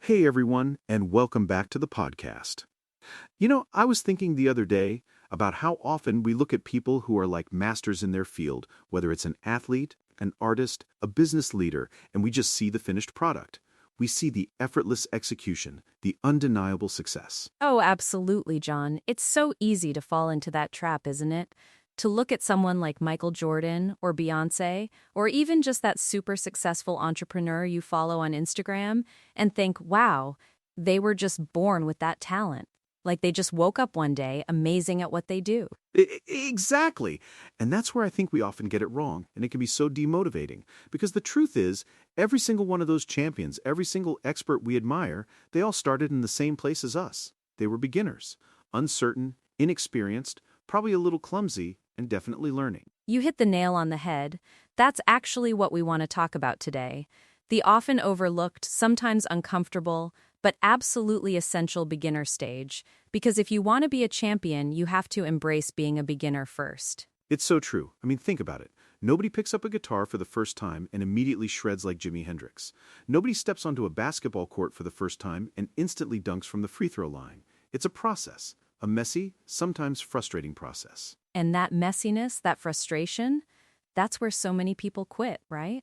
Hey everyone, and welcome back to the podcast. I was thinking the other day about how often we look at people who are like masters in their field, whether it's an athlete, an artist, a business leader, and we just see the finished product. We see the effortless execution, the undeniable success. Oh, absolutely, John. It's so easy to fall into that trap, isn't it? To look at someone like Michael Jordan or Beyoncé, or even just that super successful entrepreneur you follow on Instagram, and think, wow, they were just born with that talent. Like they just woke up one day amazing at what they do. Exactly. And that's where I think we often get it wrong, and it can be so demotivating. Because the truth is, every single one of those champions, every single expert we admire, they all started in the same place as us. They were beginners, uncertain, inexperienced, probably a little clumsy, and definitely learning. You hit the nail on the head. That's actually what we want to talk about today. The often overlooked, sometimes uncomfortable, but absolutely essential beginner stage. Because if you want to be a champion, you have to embrace being a beginner first. It's so true. I mean, think about it. Nobody picks up a guitar for the first time and immediately shreds like Jimi Hendrix. Nobody steps onto a basketball court for the first time and instantly dunks from the free throw line. It's a process, a messy, sometimes frustrating process. And that messiness, that frustration, that's where so many people quit, right?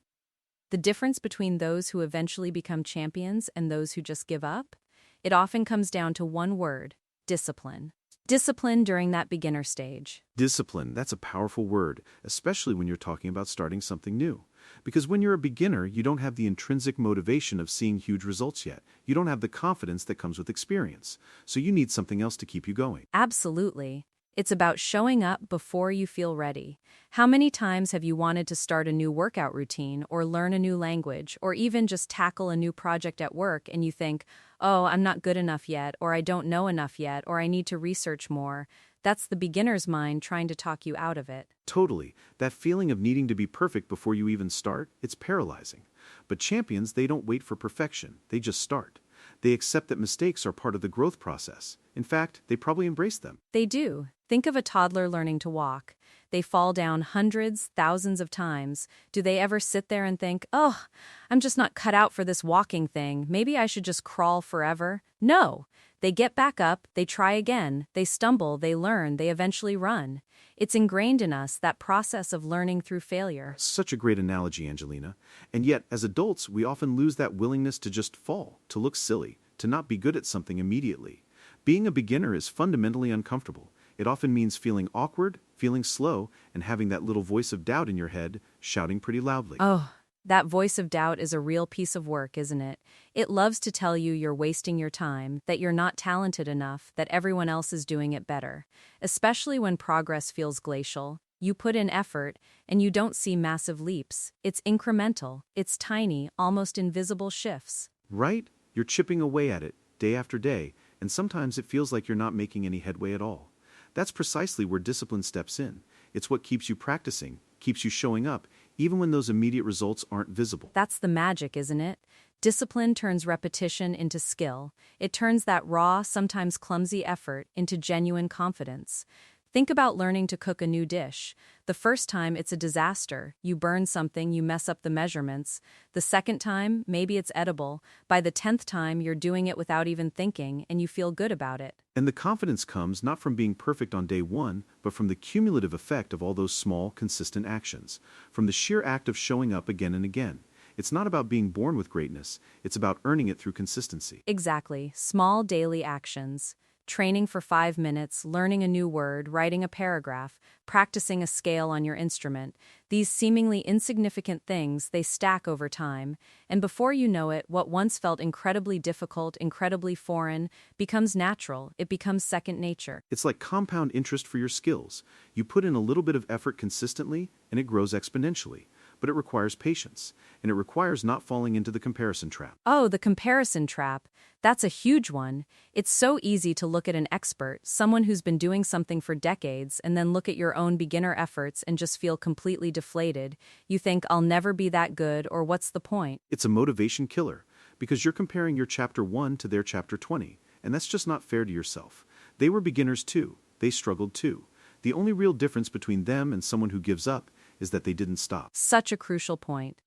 The difference between those who eventually become champions and those who just give up? It often comes down to one word: discipline. Discipline during that beginner stage. Discipline, that's a powerful word, especially when you're talking about starting something new. Because when you're a beginner, you don't have the intrinsic motivation of seeing huge results yet. You don't have the confidence that comes with experience. So you need something else to keep you going. Absolutely. It's about showing up before you feel ready. How many times have you wanted to start a new workout routine or learn a new language or even just tackle a new project at work and you think, oh, I'm not good enough yet, or I don't know enough yet, or I need to research more? That's the beginner's mind trying to talk you out of it. Totally. That feeling of needing to be perfect before you even start, it's paralyzing. But champions, they don't wait for perfection. They just start. They accept that mistakes are part of the growth process. In fact, they probably embrace them. They do. Think of a toddler learning to walk. They fall down hundreds, thousands of times. Do they ever sit there and think, oh, I'm just not cut out for this walking thing. Maybe I should just crawl forever? No. They get back up, they try again, they stumble, they learn, they eventually run. It's ingrained in us, that process of learning through failure. Such a great analogy, Angelina. And yet, as adults, we often lose that willingness to just fall, to look silly, to not be good at something immediately. Being a beginner is fundamentally uncomfortable. It often means feeling awkward, feeling slow, and having that little voice of doubt in your head shouting pretty loudly. Oh, that voice of doubt is a real piece of work, isn't it? It loves to tell you you're wasting your time, that you're not talented enough, that everyone else is doing it better. Especially when progress feels glacial. You put in effort, and you don't see massive leaps. It's incremental, it's tiny, almost invisible shifts. Right? You're chipping away at it, day after day, and sometimes it feels like you're not making any headway at all. That's precisely where discipline steps in. It's what keeps you practicing, keeps you showing up, even when those immediate results aren't visible. That's the magic, isn't it? Discipline turns repetition into skill. It turns that raw, sometimes clumsy effort into genuine confidence. Think about learning to cook a new dish. The first time, it's a disaster. You burn something, you mess up the measurements. The second time, maybe it's edible. By the 10th time, you're doing it without even thinking, and you feel good about it. And the confidence comes not from being perfect on day one, but from the cumulative effect of all those small, consistent actions, from the sheer act of showing up again and again. It's not about being born with greatness, it's about earning it through consistency. Exactly. Small daily actions. Training for 5 minutes, learning a new word, writing a paragraph, practicing a scale on your instrument. These seemingly insignificant things, they stack over time, and before you know it, what once felt incredibly difficult, incredibly foreign, becomes natural. It becomes second nature. It's like compound interest for your skills. You put in a little bit of effort consistently, and it grows exponentially. But it requires patience, and it requires not falling into the comparison trap. Oh, the comparison trap. That's a huge one. It's so easy to look at an expert, someone who's been doing something for decades, and then look at your own beginner efforts and just feel completely deflated. You think, I'll never be that good, or what's the point? It's a motivation killer, because you're comparing your chapter 1 to their chapter 20, and that's just not fair to yourself. They were beginners too. They struggled too. The only real difference between them and someone who gives up is that they didn't stop. Such a crucial point.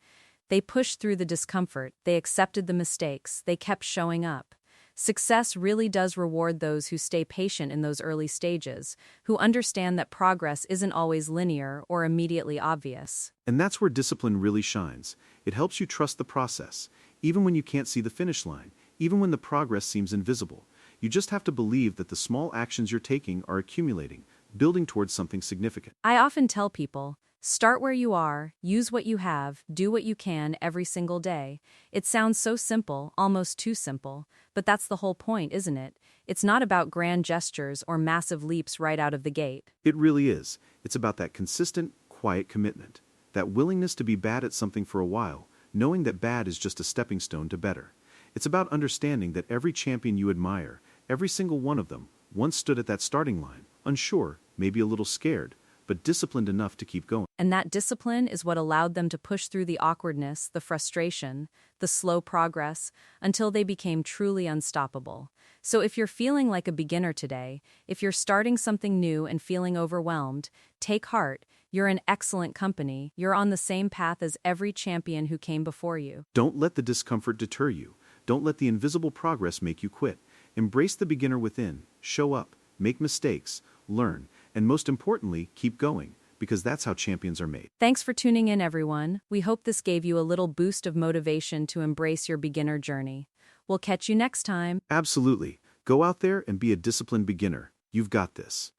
They pushed through the discomfort, they accepted the mistakes, they kept showing up. Success really does reward those who stay patient in those early stages, who understand that progress isn't always linear or immediately obvious. And that's where discipline really shines. It helps you trust the process, even when you can't see the finish line, even when the progress seems invisible. You just have to believe that the small actions you're taking are accumulating, building towards something significant. I often tell people, start where you are, use what you have, do what you can every single day. It sounds so simple, almost too simple, but that's the whole point, isn't it? It's not about grand gestures or massive leaps right out of the gate. It really is. It's about that consistent, quiet commitment, that willingness to be bad at something for a while, knowing that bad is just a stepping stone to better. It's about understanding that every champion you admire, every single one of them, once stood at that starting line, unsure, maybe a little scared, but disciplined enough to keep going. And that discipline is what allowed them to push through the awkwardness, the frustration, the slow progress, until they became truly unstoppable. So if you're feeling like a beginner today, if you're starting something new and feeling overwhelmed, take heart. You're in excellent company. You're on the same path as every champion who came before you. Don't let the discomfort deter you. Don't let the invisible progress make you quit. Embrace the beginner within. Show up, make mistakes, learn, and most importantly, keep going, because that's how champions are made. Thanks for tuning in, everyone. We hope this gave you a little boost of motivation to embrace your beginner journey. We'll catch you next time. Absolutely. Go out there and be a disciplined beginner. You've got this.